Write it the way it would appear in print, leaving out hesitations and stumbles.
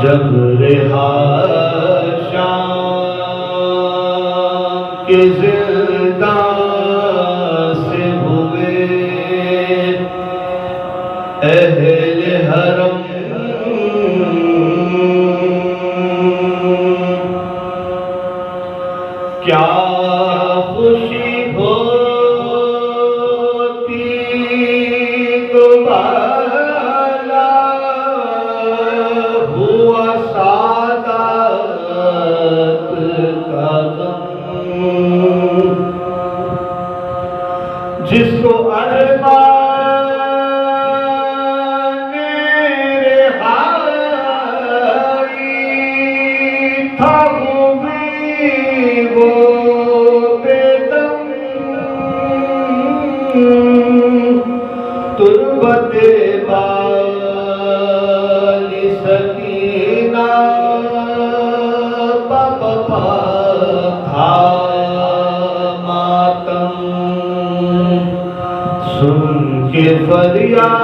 جب رہا شام کے زندان سے ہوئے اہل حرم، کیا خوشی ہوتی تو بھلا ہوا سعادت کا غم، جس کو ارمان رہائی تھا وہ بے دم، تربت والی سکینہ پاپا تھا ماتم، سن کے فریاد